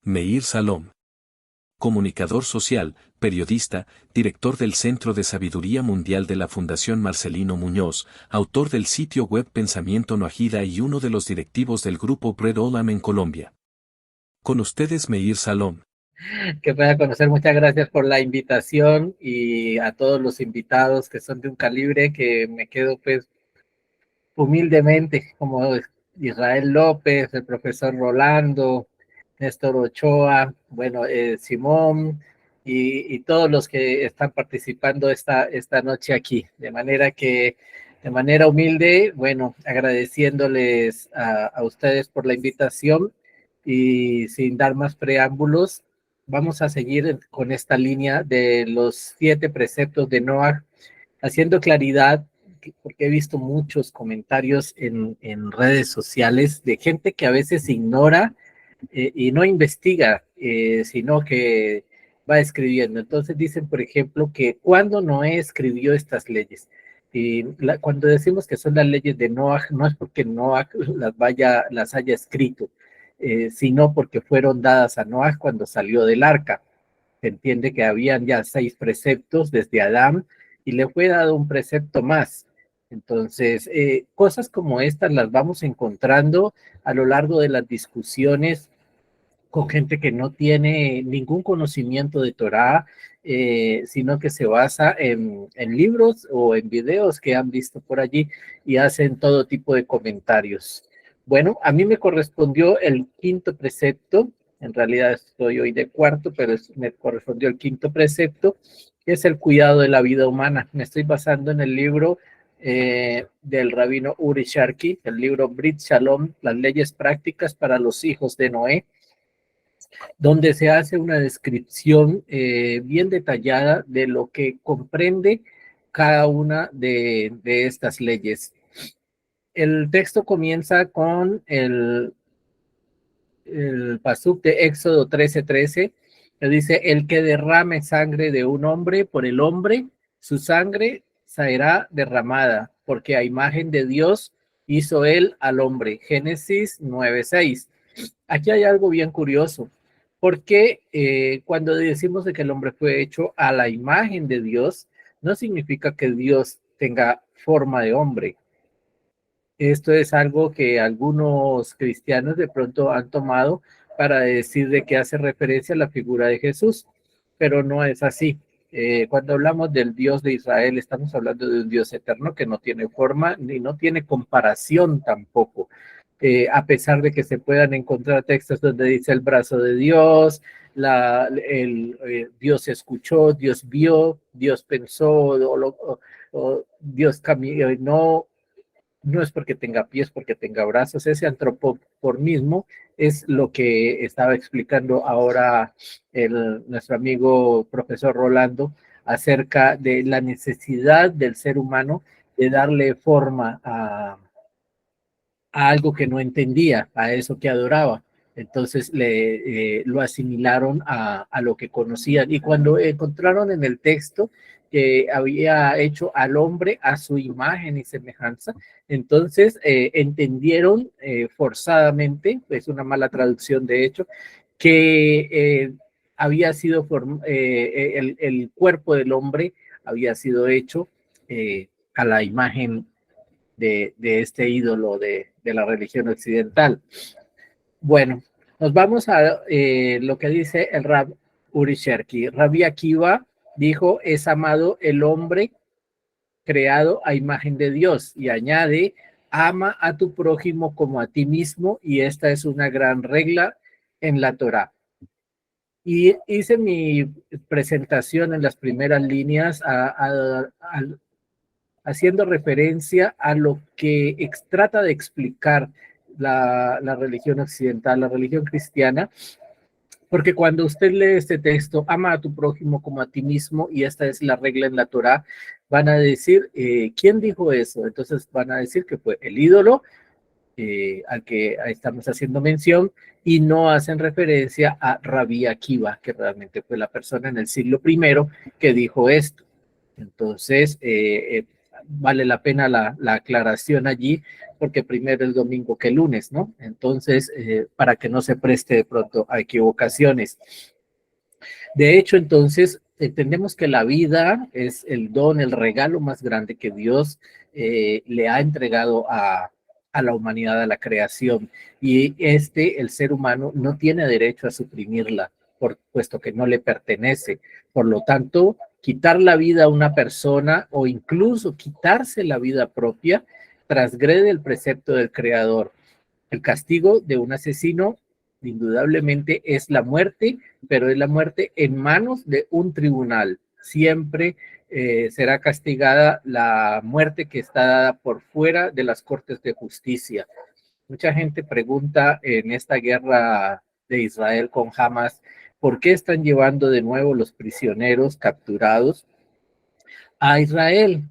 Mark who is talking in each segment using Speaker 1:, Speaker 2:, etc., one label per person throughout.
Speaker 1: Meir Salom. Comunicador social, periodista, director del Centro de Sabiduría Mundial de la Fundación Marcelino Muñoz, autor del sitio web Pensamiento Noajida y uno de los directivos del grupo Bred Olam en Colombia. Con ustedes Meir Salom.
Speaker 2: Que pueda conocer, muchas gracias por la invitación y a todos los invitados que son de un calibre que me quedo pues humildemente, como Israel López, el profesor Rolando, Néstor Ochoa, bueno, Simón y todos los que están participando esta noche aquí. De manera que, de manera humilde, bueno, agradeciéndoles a ustedes por la invitación y sin dar más preámbulos, vamos a seguir con esta línea de los 7 preceptos de Noah, haciendo claridad porque he visto muchos comentarios en redes sociales de gente que a veces ignora y no investiga, sino que va escribiendo. Entonces dicen, por ejemplo, que cuando Noé escribió estas leyes, y cuando decimos que son las leyes de Noah, no es porque Noah las haya escrito, sino porque fueron dadas a Noah cuando salió del arca. Se entiende que habían ya 6 preceptos desde Adán y le fue dado un precepto más. Entonces, cosas como estas las vamos encontrando a lo largo de las discusiones con gente que no tiene ningún conocimiento de Torah, sino que se basa en libros o en videos que han visto por allí y hacen todo tipo de comentarios. Bueno, a mí me correspondió el 5.º precepto, en realidad estoy hoy de cuarto, pero me correspondió el 5.º precepto, que es el cuidado de la vida humana. Me estoy basando en el libro del rabino Uri Sharkey, el libro Brit Shalom, las leyes prácticas para los hijos de Noé, donde se hace una descripción bien detallada de lo que comprende cada una de estas leyes. El texto comienza con el pasuk de Éxodo 13:13, que dice: el que derrame sangre de un hombre por el hombre, su sangre será derramada, porque a imagen de Dios hizo él al hombre. Génesis 9:6. Aquí hay algo bien curioso, porque cuando decimos de que el hombre fue hecho a la imagen de Dios, no significa que Dios tenga forma de hombre. Esto es algo que algunos cristianos de pronto han tomado para decir de que hace referencia a la figura de Jesús, pero no es así. Cuando hablamos del Dios de Israel, estamos hablando de un Dios eterno que no tiene forma ni no tiene comparación tampoco. A pesar de que se puedan encontrar textos donde dice el brazo de Dios, Dios escuchó, Dios vio, Dios pensó, o Dios caminó, no es porque tenga pies, porque tenga brazos. Ese antropoformismo es lo que estaba explicando ahora nuestro amigo profesor Rolando acerca de la necesidad del ser humano de darle forma a algo que no entendía, a eso que adoraba. Entonces lo asimilaron a lo que conocían. Y cuando encontraron en el texto que había hecho al hombre a su imagen y semejanza, entonces entendieron forzadamente, es una mala traducción de hecho, que había sido el cuerpo del hombre había sido hecho a la imagen de este ídolo de la religión occidental. Bueno, nos vamos a lo que dice el Rab Uri Sherki. Rabbi Akiva dijo: es amado el hombre creado a imagen de Dios, y añade: ama a tu prójimo como a ti mismo, y esta es una gran regla en la Torá. Y hice mi presentación en las primeras líneas haciendo referencia a lo que trata de explicar la religión occidental, la religión cristiana, porque cuando usted lee este texto, ama a tu prójimo como a ti mismo, y esta es la regla en la Torá, van a decir, ¿quién dijo eso? Entonces van a decir que fue el ídolo al que estamos haciendo mención, y no hacen referencia a Rabbi Akiva, que realmente fue la persona en el siglo I que dijo esto. Entonces, vale la pena la aclaración allí, porque primero el domingo que el lunes, ¿no? Entonces, para que no se preste de pronto a equivocaciones. De hecho, entonces, entendemos que la vida es el don, el regalo más grande que Dios le ha entregado a la humanidad, a la creación, y el ser humano, no tiene derecho a suprimirla, puesto que no le pertenece. Por lo tanto, quitar la vida a una persona o incluso quitarse la vida propia transgrede el precepto del Creador. El castigo de un asesino indudablemente es la muerte, pero es la muerte en manos de un tribunal. Siempre será castigada la muerte que está dada por fuera de las cortes de justicia. Mucha gente pregunta en esta guerra de Israel con Hamas, ¿por qué están llevando de nuevo los prisioneros capturados a Israel,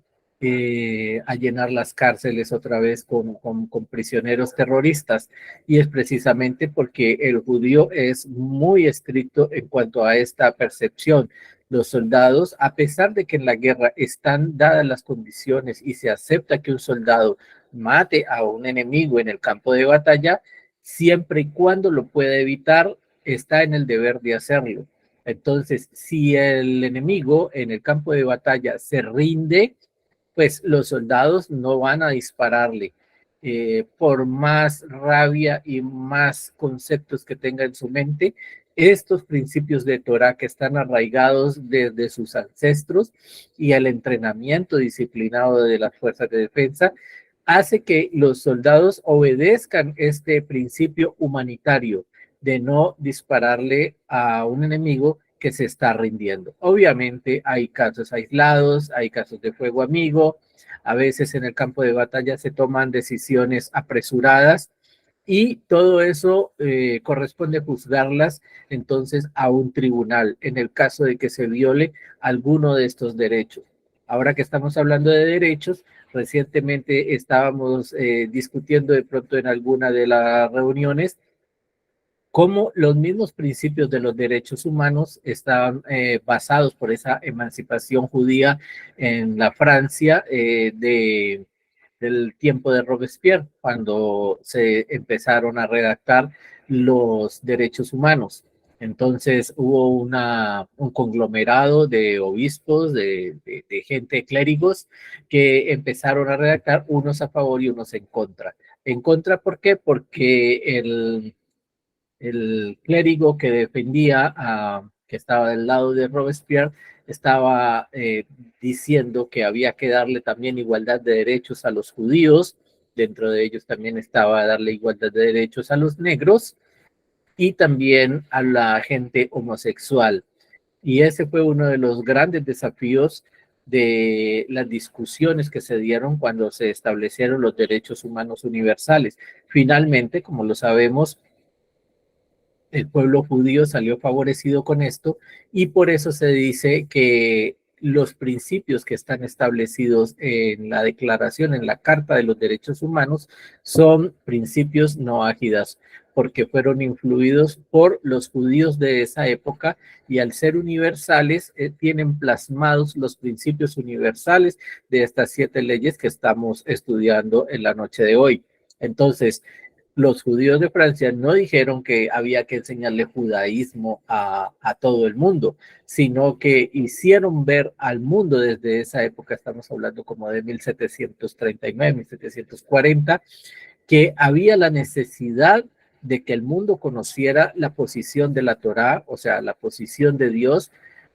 Speaker 2: a llenar las cárceles otra vez con prisioneros terroristas? Y es precisamente porque el judío es muy estricto en cuanto a esta percepción. Los soldados, a pesar de que en la guerra están dadas las condiciones y se acepta que un soldado mate a un enemigo en el campo de batalla, siempre y cuando lo pueda evitar, está en el deber de hacerlo. Entonces, si el enemigo en el campo de batalla se rinde, pues los soldados no van a dispararle. Por más rabia y más conceptos que tenga en su mente, estos principios de Torah que están arraigados desde sus ancestros y el entrenamiento disciplinado de las fuerzas de defensa, hace que los soldados obedezcan este principio humanitario de no dispararle a un enemigo que se está rindiendo. Obviamente hay casos aislados, hay casos de fuego amigo, a veces en el campo de batalla se toman decisiones apresuradas y todo eso corresponde juzgarlas entonces a un tribunal en el caso de que se viole alguno de estos derechos. Ahora que estamos hablando de derechos, recientemente estábamos discutiendo de pronto en alguna de las reuniones cómo los mismos principios de los derechos humanos estaban basados por esa emancipación judía en la Francia del tiempo de Robespierre, cuando se empezaron a redactar los derechos humanos. Entonces hubo un conglomerado de obispos, de gente, clérigos, que empezaron a redactar unos a favor y unos en contra. ¿En contra por qué? Porque el clérigo que defendía, que estaba del lado de Robespierre, estaba diciendo que había que darle también igualdad de derechos a los judíos, dentro de ellos también estaba darle igualdad de derechos a los negros y también a la gente homosexual. Y ese fue uno de los grandes desafíos de las discusiones que se dieron cuando se establecieron los derechos humanos universales. Finalmente, como lo sabemos, el pueblo judío salió favorecido con esto y por eso se dice que los principios que están establecidos en la declaración, en la Carta de los Derechos Humanos, son principios no ágidas, porque fueron influidos por los judíos de esa época y al ser universales, tienen plasmados los principios universales de estas 7 leyes que estamos estudiando en la noche de hoy. Entonces, los judíos de Francia no dijeron que había que enseñarle judaísmo a todo el mundo, sino que hicieron ver al mundo desde esa época, estamos hablando como de 1739, 1740, que había la necesidad de que el mundo conociera la posición de la Torá, o sea, la posición de Dios,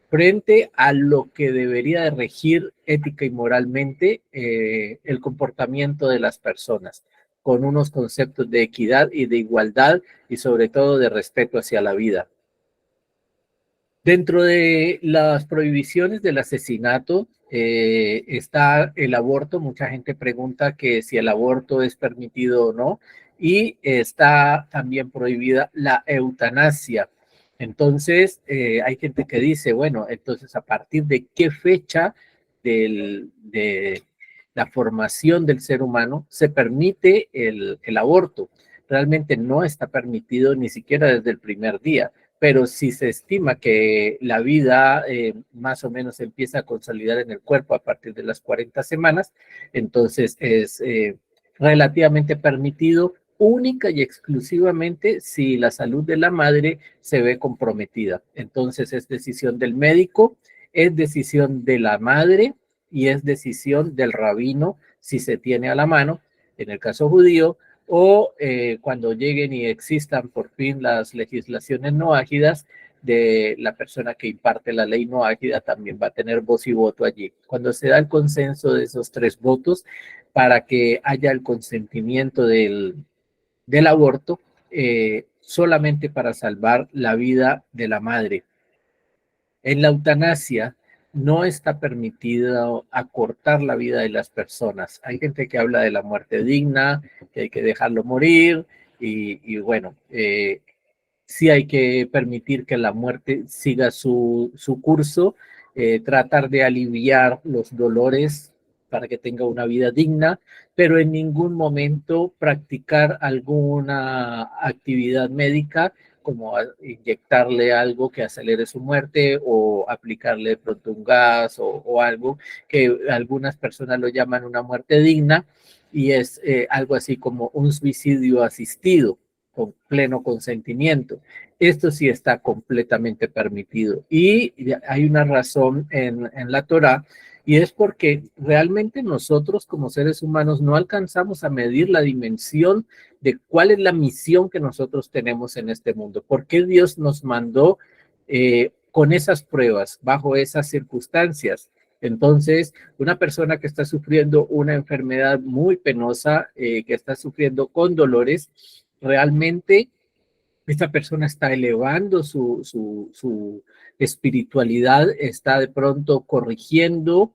Speaker 2: frente a lo que debería de regir ética y moralmente el comportamiento de las personas, con unos conceptos de equidad y de igualdad y sobre todo de respeto hacia la vida. Dentro de las prohibiciones del asesinato está el aborto. Mucha gente pregunta que si el aborto es permitido o no. Y está también prohibida la eutanasia. Entonces, hay gente que dice, bueno, entonces a partir de qué fecha de la formación del ser humano se permite el aborto. Realmente no está permitido ni siquiera desde el primer día, pero si se estima que la vida más o menos empieza a consolidar en el cuerpo a partir de las 40 semanas, entonces es relativamente permitido única y exclusivamente si la salud de la madre se ve comprometida. Entonces es decisión del médico, es decisión de la madre y es decisión del rabino si se tiene a la mano, en el caso judío, o cuando lleguen y existan por fin las legislaciones no ágidas, de la persona que imparte la ley no ágida también va a tener voz y voto allí. Cuando se da el consenso de esos 3 votos para que haya el consentimiento del aborto, solamente para salvar la vida de la madre. En la eutanasia no está permitido acortar la vida de las personas. Hay gente que habla de la muerte digna, que hay que dejarlo morir, y bueno, sí hay que permitir que la muerte siga su curso, tratar de aliviar los dolores para que tenga una vida digna, pero en ningún momento practicar alguna actividad médica como inyectarle algo que acelere su muerte o aplicarle de pronto un gas o algo que algunas personas lo llaman una muerte digna, y es algo así como un suicidio asistido con pleno consentimiento. Esto sí está completamente permitido y hay una razón en la Torá, y es porque realmente nosotros como seres humanos no alcanzamos a medir la dimensión de cuál es la misión que nosotros tenemos en este mundo. ¿Por qué Dios nos mandó con esas pruebas, bajo esas circunstancias? Entonces, una persona que está sufriendo una enfermedad muy penosa, que está sufriendo con dolores, realmente esta persona está elevando su espiritualidad, está de pronto corrigiendo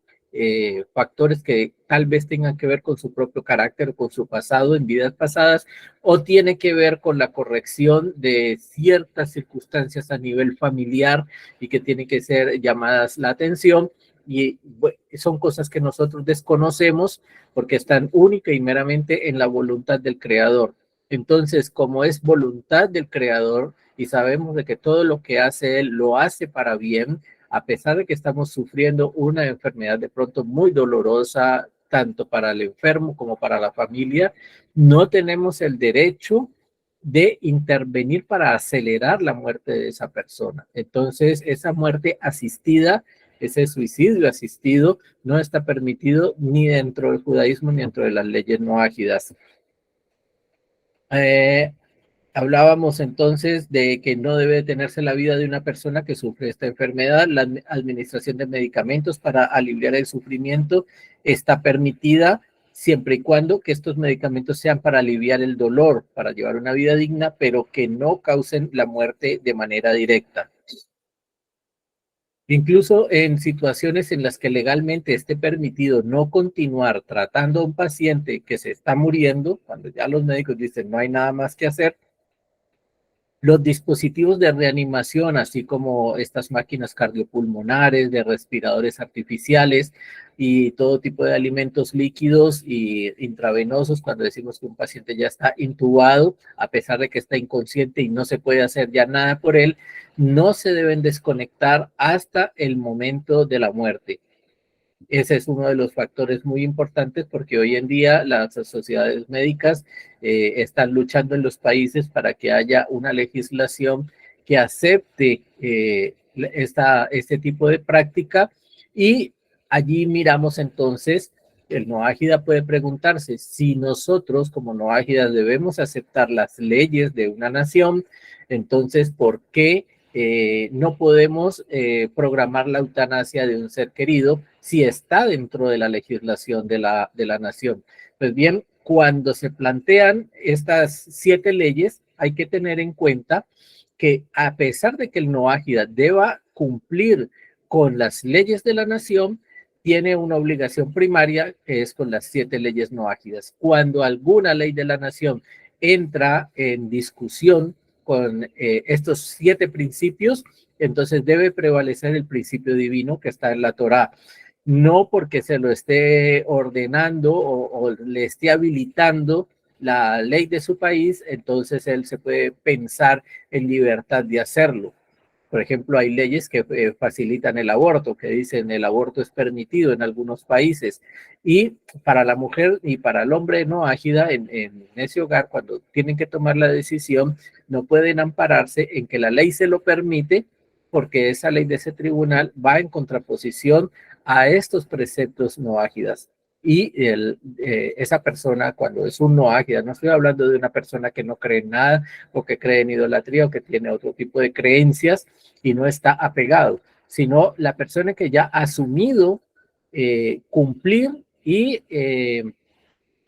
Speaker 2: factores que tal vez tengan que ver con su propio carácter, con su pasado en vidas pasadas, o tiene que ver con la corrección de ciertas circunstancias a nivel familiar y que tienen que ser llamadas la atención. Y bueno, son cosas que nosotros desconocemos porque están única y meramente en la voluntad del Creador. Entonces, como es voluntad del Creador y sabemos de que todo lo que hace Él lo hace para bien, a pesar de que estamos sufriendo una enfermedad de pronto muy dolorosa, tanto para el enfermo como para la familia, no tenemos el derecho de intervenir para acelerar la muerte de esa persona. Entonces, esa muerte asistida, ese suicidio asistido, no está permitido ni dentro del judaísmo ni dentro de las leyes no ágidas. Eh, Hablábamos entonces de que no debe detenerse la vida de una persona que sufre esta enfermedad. La administración de medicamentos para aliviar el sufrimiento está permitida siempre y cuando que estos medicamentos sean para aliviar el dolor, para llevar una vida digna, pero que no causen la muerte de manera directa. Incluso en situaciones en las que legalmente esté permitido no continuar tratando a un paciente que se está muriendo, cuando ya los médicos dicen no hay nada más que hacer, los dispositivos de reanimación, así como estas máquinas cardiopulmonares, de respiradores artificiales y todo tipo de alimentos líquidos y intravenosos, cuando decimos que un paciente ya está intubado, a pesar de que está inconsciente y no se puede hacer ya nada por él, no se deben desconectar hasta el momento de la muerte. Ese es uno de los factores muy importantes porque hoy en día las sociedades médicas están luchando en los países para que haya una legislación que acepte este tipo de práctica, y allí miramos entonces, el Noágida puede preguntarse si nosotros como Noágidas debemos aceptar las leyes de una nación, entonces ¿por qué no podemos programar la eutanasia de un ser querido si está dentro de la legislación de la nación? Pues bien, cuando se plantean estas 7 leyes, hay que tener en cuenta que a pesar de que el Noágida deba cumplir con las leyes de la nación, tiene una obligación primaria que es con las 7 leyes noágidas. Cuando alguna ley de la nación entra en discusión con estos 7 principios, entonces debe prevalecer el principio divino que está en la Torá. No porque se lo esté ordenando o le esté habilitando la ley de su país, entonces él se puede pensar en libertad de hacerlo. Por ejemplo, hay leyes que facilitan el aborto, que dicen el aborto es permitido en algunos países. Y para la mujer y para el hombre no ágida en ese hogar, cuando tienen que tomar la decisión, no pueden ampararse en que la ley se lo permite, porque esa ley de ese tribunal va en contraposición a estos preceptos no ágidas. Y esa persona, cuando es un no ágida, no estoy hablando de una persona que no cree en nada o que cree en idolatría o que tiene otro tipo de creencias y no está apegado, sino la persona que ya ha asumido cumplir y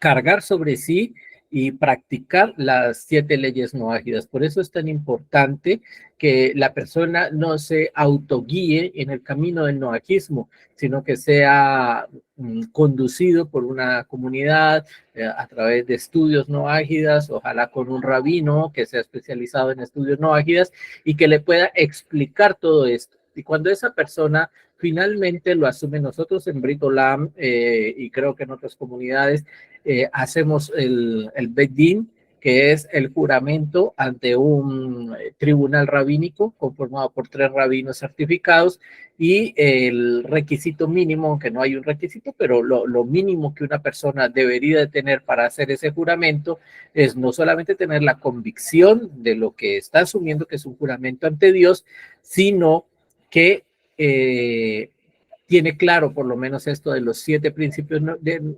Speaker 2: cargar sobre sí y practicar las 7 leyes no ágidas. Por eso es tan importante que la persona no se autoguíe en el camino del noajísmo, sino que sea conducido por una comunidad a través de estudios no ágidas, ojalá con un rabino que sea especializado en estudios no ágidas y que le pueda explicar todo esto. Y cuando esa persona finalmente lo asume, nosotros en Brit Olam y creo que en otras comunidades hacemos el Bet Din, que es el juramento ante un tribunal rabínico conformado por 3 rabinos certificados, y el requisito mínimo, aunque no hay un requisito, pero lo mínimo que una persona debería de tener para hacer ese juramento es no solamente tener la convicción de lo que está asumiendo, que es un juramento ante Dios, sino que tiene claro por lo menos esto de los 7 principios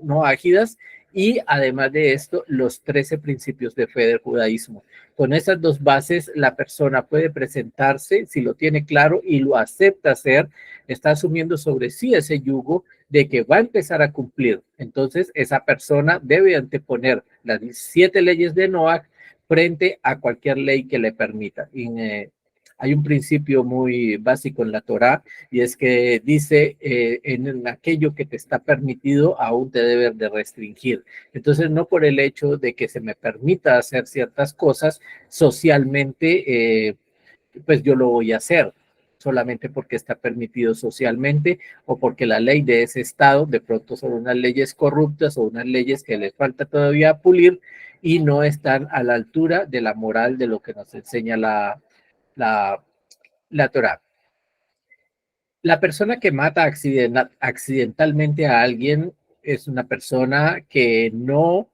Speaker 2: no ágidas, y además de esto, los 13 principios de fe del judaísmo. Con esas 2 bases, la persona puede presentarse, si lo tiene claro y lo acepta hacer, está asumiendo sobre sí ese yugo de que va a empezar a cumplir. Entonces, esa persona debe anteponer las 7 leyes de Noach frente a cualquier ley que le permita. Hay un principio muy básico en la Torá, y es que dice, en aquello que te está permitido, aún te debe de restringir. Entonces, no por el hecho de que se me permita hacer ciertas cosas socialmente, pues yo lo voy a hacer, solamente porque está permitido socialmente o porque la ley de ese estado de pronto son unas leyes corruptas o unas leyes que les falta todavía pulir y no están a la altura de la moral de lo que nos enseña la, la Torá. La persona que mata accidentalmente a alguien es una persona que no,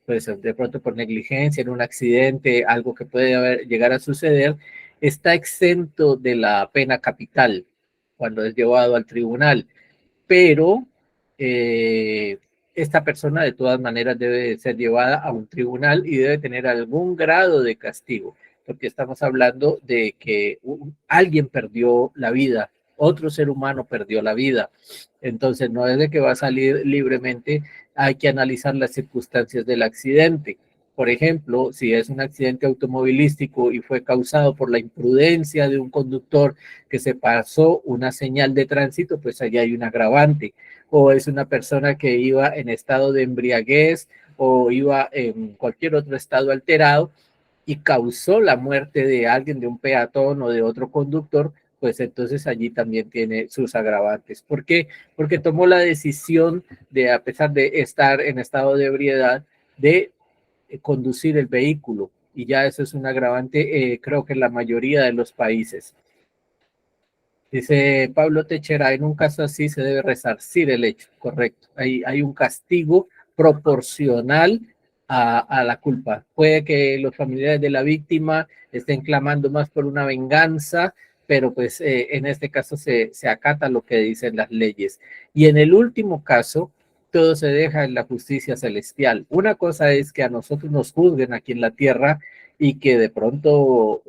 Speaker 2: pues de pronto por negligencia, en un accidente, algo que puede llegar a suceder, está exento de la pena capital cuando es llevado al tribunal, pero eh, esta persona de todas maneras debe ser llevada a un tribunal y debe tener algún grado de castigo, porque estamos hablando de que alguien perdió la vida, otro ser humano perdió la vida. Entonces no es de que va a salir libremente, hay que analizar las circunstancias del accidente. Por ejemplo, si es un accidente automovilístico y fue causado por la imprudencia de un conductor que se pasó una señal de tránsito, pues allá hay un agravante. O es una persona que iba en estado de embriaguez o iba en cualquier otro estado alterado y causó la muerte de alguien, de un peatón o de otro conductor, pues entonces allí también tiene sus agravantes. ¿Por qué? Porque tomó la decisión de, a pesar de estar en estado de ebriedad, de conducir el vehículo. Y ya eso es un agravante, creo que en la mayoría de los países. Dice Pablo Techera, en un caso así se debe resarcir el hecho, correcto. Hay un castigo proporcional a la culpa. Puede que los familiares de la víctima estén clamando más por una venganza, pero pues en este caso se acata lo que dicen las leyes. Y en el último caso, todo se deja en la justicia celestial. Una cosa es que a nosotros nos juzguen aquí en la tierra y que de pronto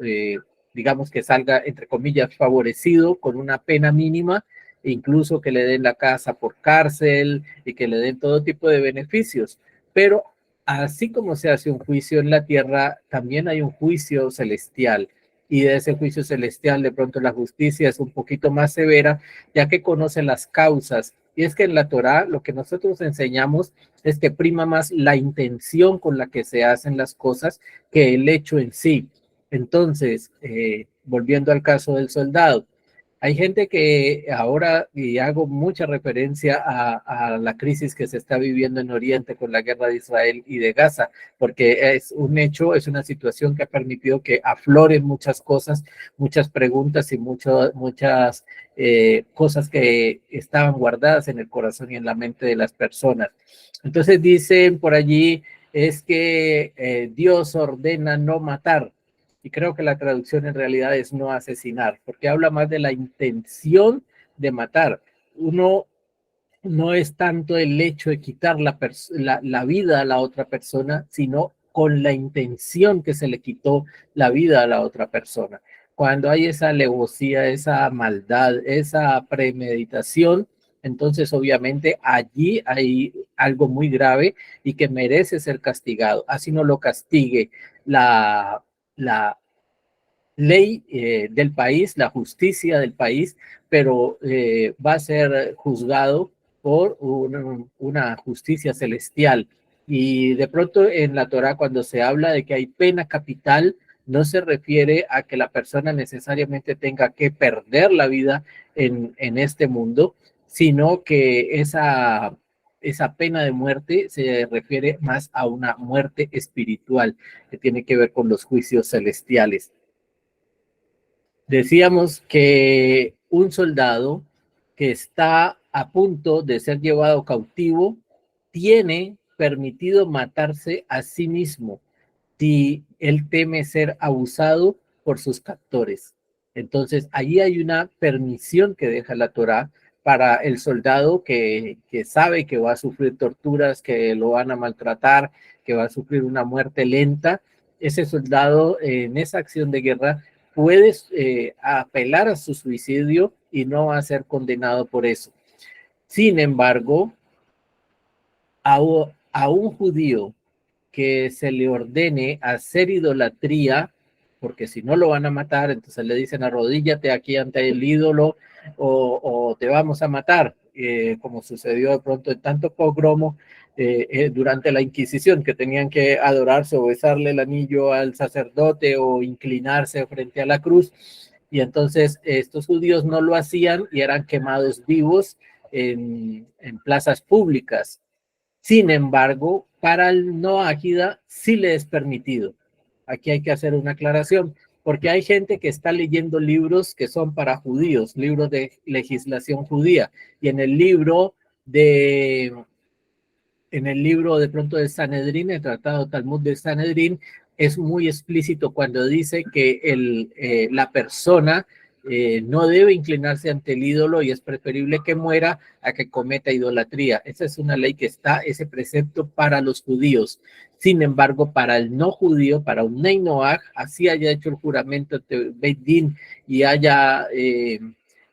Speaker 2: digamos que salga, entre comillas, favorecido con una pena mínima, incluso que le den la casa por cárcel y que le den todo tipo de beneficios. Pero así como se hace un juicio en la tierra, también hay un juicio celestial. Y de ese juicio celestial, de pronto la justicia es un poquito más severa, ya que conoce las causas. Y es que en la Torá lo que nosotros enseñamos es que prima más la intención con la que se hacen las cosas que el hecho en sí. Entonces, volviendo al caso del soldado, Hay gente que ahora, y hago mucha referencia a la crisis que se está viviendo en Oriente con la guerra de Israel y de Gaza, porque es un hecho, es una situación que ha permitido que afloren muchas cosas, muchas preguntas y muchas cosas que estaban guardadas en el corazón y en la mente de las personas. Entonces dicen por allí, es que Dios ordena no matar, y creo que la traducción en realidad es no asesinar, porque habla más de la intención de matar. Uno no es tanto el hecho de quitar la vida a la otra persona, sino con la intención que se le quitó la vida a la otra persona. Cuando hay esa alevosía, esa maldad, esa premeditación, entonces obviamente allí hay algo muy grave y que merece ser castigado. Así no lo castigue la ley del país, la justicia del país, pero va a ser juzgado por una justicia celestial. Y de pronto en la Torah, cuando se habla de que hay pena capital, no se refiere a que la persona necesariamente tenga que perder la vida en este mundo, sino que esa pena de muerte se refiere más a una muerte espiritual que tiene que ver con los juicios celestiales. Decíamos que un soldado que está a punto de ser llevado cautivo tiene permitido matarse a sí mismo si él teme ser abusado por sus captores. Entonces, allí hay una permisión que deja la Torá para el soldado que sabe que va a sufrir torturas, que lo van a maltratar, que va a sufrir una muerte lenta. Ese soldado en esa acción de guerra puede apelar a su suicidio y no va a ser condenado por eso. Sin embargo, a un judío que se le ordene hacer idolatría, porque si no lo van a matar, entonces le dicen arrodíllate aquí ante el ídolo o te vamos a matar, como sucedió de pronto en tanto pogromo durante la Inquisición, que tenían que adorarse o besarle el anillo al sacerdote o inclinarse frente a la cruz, y entonces estos judíos no lo hacían y eran quemados vivos en plazas públicas. Sin embargo, para el no ágida sí le es permitido. Aquí hay que hacer una aclaración, porque hay gente que está leyendo libros que son para judíos, libros de legislación judía, y en el libro de pronto de Sanedrín, el Tratado Talmud de Sanedrín, es muy explícito cuando dice que la persona no debe inclinarse ante el ídolo y es preferible que muera a que cometa idolatría. Esa es una ley que está, ese precepto para los judíos. Sin embargo, para el no judío, para un Nei Noach, así haya hecho el juramento ante Beit Din y haya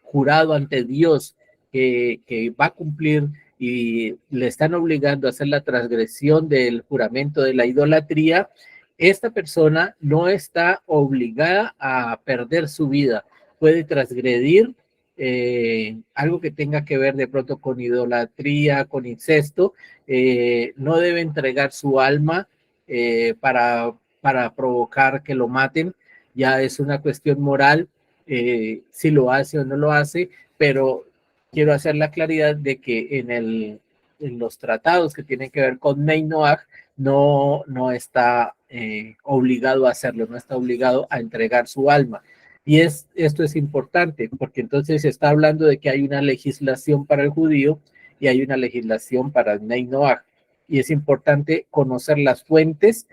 Speaker 2: jurado ante Dios que va a cumplir y le están obligando a hacer la transgresión del juramento de la idolatría, esta persona no está obligada a perder su vida. Puede transgredir algo que tenga que ver de pronto con idolatría, con incesto, no debe entregar su alma para provocar que lo maten, ya es una cuestión moral, si lo hace o no lo hace, pero quiero hacer la claridad de que en los tratados que tienen que ver con Nei Noach no está obligado a hacerlo, no está obligado a entregar su alma. Y esto es importante porque entonces se está hablando de que hay una legislación para el judío y hay una legislación para el Nei Noach. Y es importante conocer las fuentes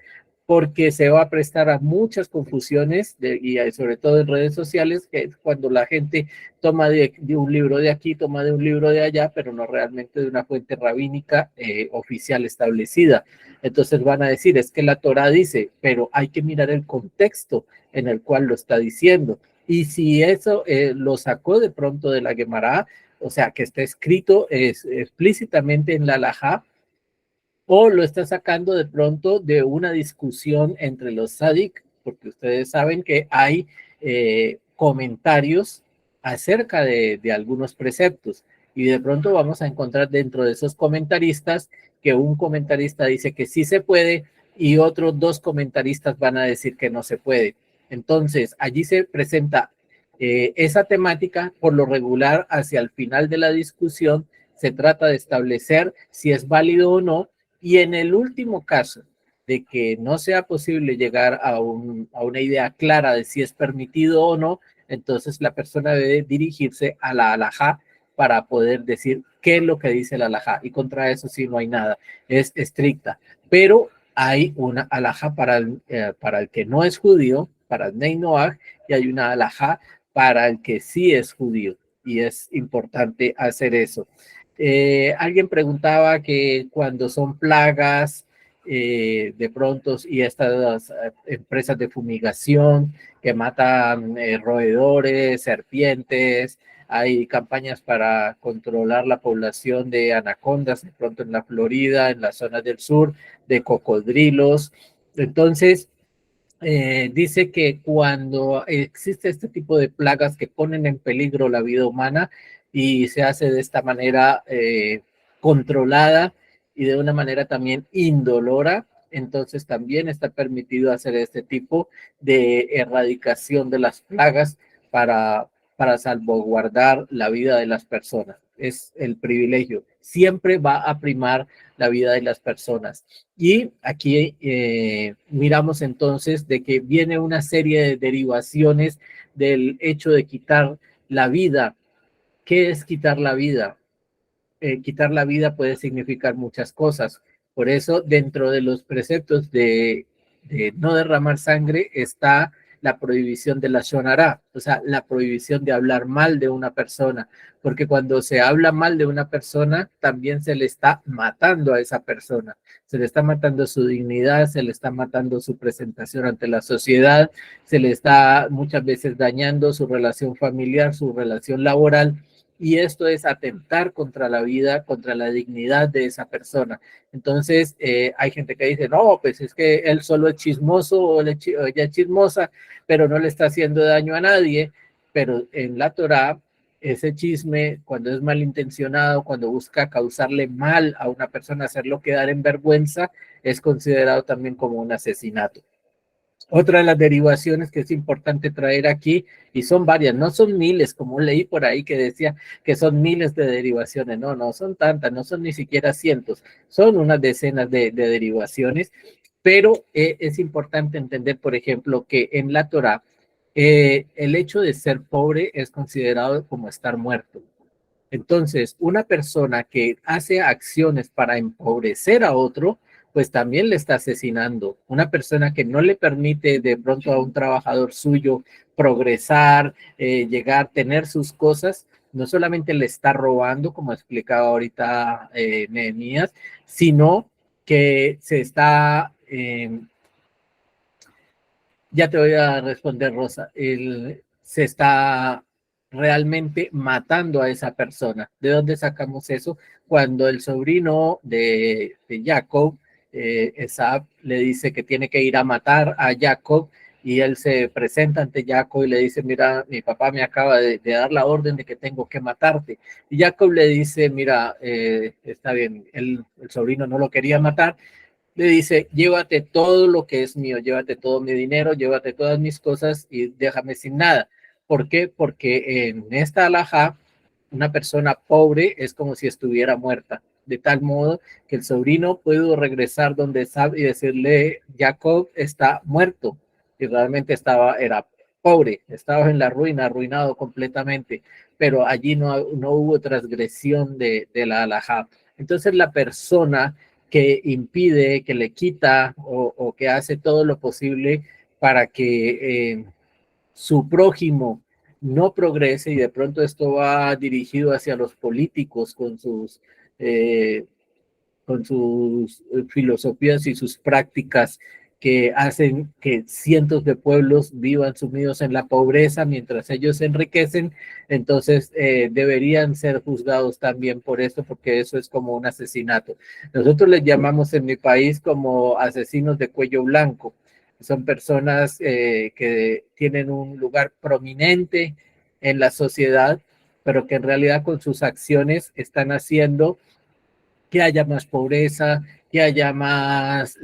Speaker 2: porque se va a prestar a muchas confusiones y sobre todo en redes sociales, que es cuando la gente toma de un libro de aquí, toma de un libro de allá, pero no realmente de una fuente rabínica oficial establecida. Entonces van a decir, es que la Torah dice, pero hay que mirar el contexto en el cual lo está diciendo. Y si eso lo sacó de pronto de la Gemara, o sea, que está escrito explícitamente en la Halajá, o lo está sacando de pronto de una discusión entre los Sadik, porque ustedes saben que hay comentarios acerca de algunos preceptos, y de pronto vamos a encontrar dentro de esos comentaristas que un comentarista dice que sí se puede y otros dos comentaristas van a decir que no se puede. Entonces, allí se presenta Esa temática, por lo regular, hacia el final de la discusión, se trata de establecer si es válido o no, y en el último caso de que no sea posible llegar a una idea clara de si es permitido o no, entonces la persona debe dirigirse a la alajá para poder decir qué es lo que dice la alajá, y contra eso sí no hay nada, es estricta, pero hay una alajá para el que no es judío, para el Nei Noach, y hay una alajá para el que sí es judío, y es importante hacer eso. Alguien preguntaba que cuando son plagas, de pronto, y estas empresas de fumigación que matan roedores, serpientes, hay campañas para controlar la población de anacondas, de pronto en la Florida, en las zonas del sur, de cocodrilos. Entonces, dice que cuando existe este tipo de plagas que ponen en peligro la vida humana y se hace de esta manera controlada y de una manera también indolora, entonces también está permitido hacer este tipo de erradicación de las plagas para, para salvaguardar la vida de las personas. Es el privilegio. Siempre va a primar la vida de las personas. Y aquí miramos entonces de que viene una serie de derivaciones del hecho de quitar la vida. ¿Qué es quitar la vida? Quitar la vida puede significar muchas cosas. Por eso, dentro de los preceptos de no derramar sangre está la prohibición de la shonará, o sea, la prohibición de hablar mal de una persona, porque cuando se habla mal de una persona, también se le está matando a esa persona, se le está matando su dignidad, se le está matando su presentación ante la sociedad, se le está muchas veces dañando su relación familiar, su relación laboral, y esto es atentar contra la vida, contra la dignidad de esa persona. Entonces, hay gente que dice, no, pues es que él solo es chismoso o ella es chismosa, pero no le está haciendo daño a nadie, pero en la Torá, ese chisme, cuando es malintencionado, cuando busca causarle mal a una persona, hacerlo quedar en vergüenza, es considerado también como un asesinato. Otra de las derivaciones que es importante traer aquí, y son varias, no son miles, como leí por ahí que decía que son miles de derivaciones, no, no son tantas, no son ni siquiera cientos, son unas decenas de derivaciones, pero es importante entender, por ejemplo, que en la Torá el hecho de ser pobre es considerado como estar muerto. Entonces, una persona que hace acciones para empobrecer a otro, pues también le está asesinando. Una persona que no le permite de pronto a un trabajador suyo progresar, llegar, tener sus cosas, no solamente le está robando, como explicaba ahorita Nehemías, sino que se está ya te voy a responder, Rosa. Se está realmente matando a esa persona. ¿De dónde sacamos eso? Cuando el sobrino de Jacob, Esab, le dice que tiene que ir a matar a Jacob, y él se presenta ante Jacob y le dice, mira, mi papá me acaba de dar la orden de que tengo que matarte. Y Jacob le dice, mira, está bien, el sobrino no lo quería matar, le dice, llévate todo lo que es mío, llévate todo mi dinero, llévate todas mis cosas y déjame sin nada. ¿Por qué? Porque en esta alhaja, una persona pobre es como si estuviera muerta, de tal modo que el sobrino pudo regresar donde sabe y decirle, Jacob está muerto, y realmente era pobre, estaba en la ruina, arruinado completamente, pero allí no hubo transgresión de la alhaja. Entonces la persona que impide, que le quita o que hace todo lo posible para que su prójimo no progrese, y de pronto esto va dirigido hacia los políticos eh, con sus filosofías y sus prácticas que hacen que cientos de pueblos vivan sumidos en la pobreza mientras ellos se enriquecen, entonces deberían ser juzgados también por esto, porque eso es como un asesinato. Nosotros les llamamos en mi país como asesinos de cuello blanco. Son personas que tienen un lugar prominente en la sociedad, pero que en realidad con sus acciones están haciendo que haya más pobreza, que haya más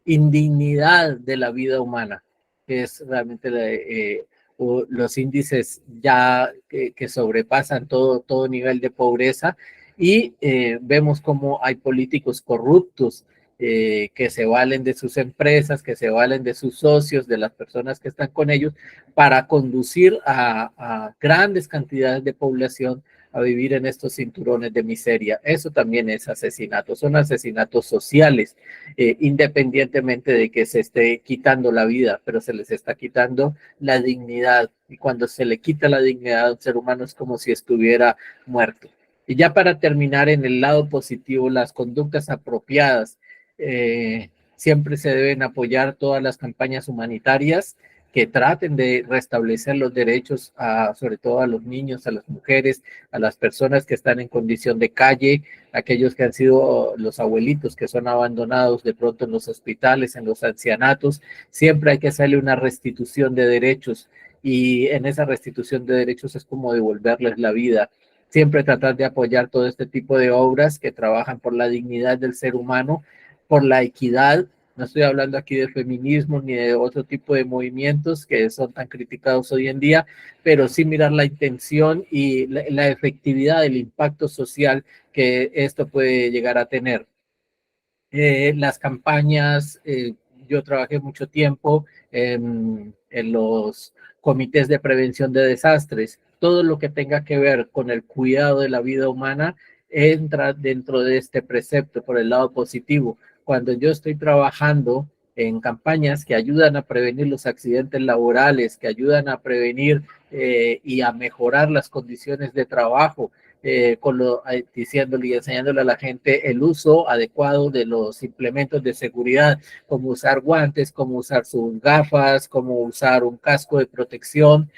Speaker 2: indignidad de la vida humana, que es realmente los índices ya que sobrepasan todo nivel de pobreza, y vemos cómo hay políticos corruptos que se valen de sus empresas, que se valen de sus socios, de las personas que están con ellos, para conducir a grandes cantidades de población a vivir en estos cinturones de miseria. Eso también es asesinato, son asesinatos sociales, independientemente de que se esté quitando la vida, pero se les está quitando la dignidad, y cuando se le quita la dignidad a un ser humano es como si estuviera muerto. Y ya para terminar, en el lado positivo, las conductas apropiadas. Siempre se deben apoyar todas las campañas humanitarias que traten de restablecer los derechos, sobre todo a los niños, a las mujeres, a las personas que están en condición de calle, aquellos que han sido los abuelitos que son abandonados de pronto en los hospitales, en los ancianatos. Siempre hay que hacerle una restitución de derechos, y en esa restitución de derechos es como devolverles la vida. Siempre tratar de apoyar todo este tipo de obras que trabajan por la dignidad del ser humano, por la equidad. No estoy hablando aquí de feminismo ni de otro tipo de movimientos que son tan criticados hoy en día, pero sí mirar la intención y la efectividad del impacto social que esto puede llegar a tener. Las campañas, yo trabajé mucho tiempo en los comités de prevención de desastres. Todo lo que tenga que ver con el cuidado de la vida humana entra dentro de este precepto por el lado positivo. Cuando yo estoy trabajando en campañas que ayudan a prevenir los accidentes laborales, que ayudan a prevenir y a mejorar las condiciones de trabajo, diciéndole y enseñándole a la gente el uso adecuado de los implementos de seguridad, como usar guantes, como usar sus gafas, como usar un casco de protección,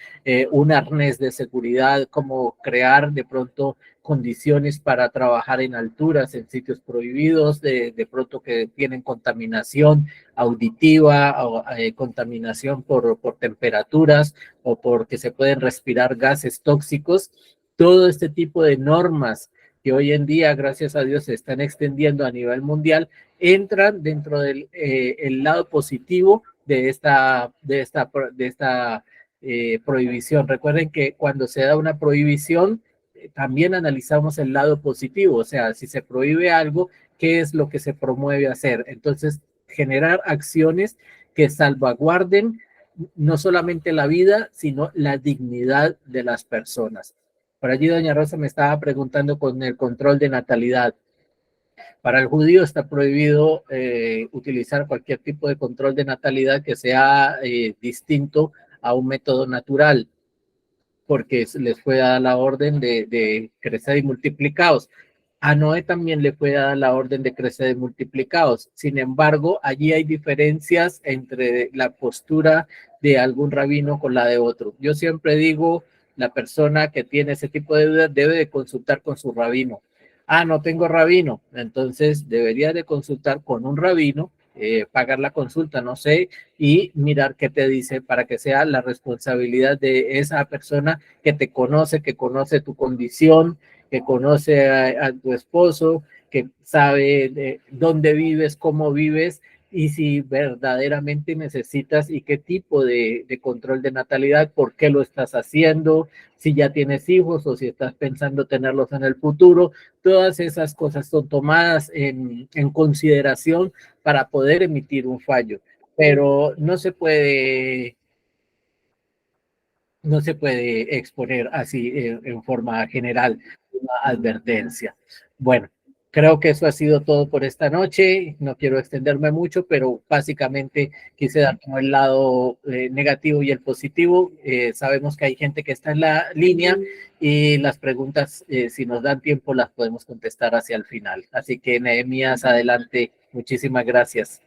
Speaker 2: un arnés de seguridad, como crear de pronto condiciones para trabajar en alturas, en sitios prohibidos, de pronto que tienen contaminación auditiva, o contaminación por temperaturas, o porque se pueden respirar gases tóxicos. Todo este tipo de normas que hoy en día, gracias a Dios, se están extendiendo a nivel mundial, entran dentro del el lado positivo de esta prohibición. Recuerden que cuando se da una prohibición, también analizamos el lado positivo, o sea, si se prohíbe algo, ¿qué es lo que se promueve hacer? Entonces, generar acciones que salvaguarden no solamente la vida, sino la dignidad de las personas. Por allí doña Rosa me estaba preguntando con el control de natalidad. Para el judío está prohibido utilizar cualquier tipo de control de natalidad que sea distinto a un método natural, porque les fue dada la orden de crecer y multiplicados. A Noé también le fue dada la orden de crecer y multiplicados. Sin embargo, allí hay diferencias entre la postura de algún rabino con la de otro. Yo siempre digo, la persona que tiene ese tipo de dudas debe de consultar con su rabino. No tengo rabino, entonces debería de consultar con un rabino, pagar la consulta, no sé, y mirar qué te dice, para que sea la responsabilidad de esa persona que te conoce, que conoce tu condición, que conoce a tu esposo, que sabe de dónde vives, cómo vives, y si verdaderamente necesitas y qué tipo de control de natalidad, por qué lo estás haciendo, si ya tienes hijos o si estás pensando tenerlos en el futuro. Todas esas cosas son tomadas en consideración para poder emitir un fallo, pero no se puede exponer así en forma general una advertencia. Bueno, creo que eso ha sido todo por esta noche. No quiero extenderme mucho, pero básicamente quise dar como el lado negativo y el positivo. Sabemos que hay gente que está en la línea, y las preguntas, si nos dan tiempo, las podemos contestar hacia el final. Así que, Nehemías, adelante. Muchísimas gracias.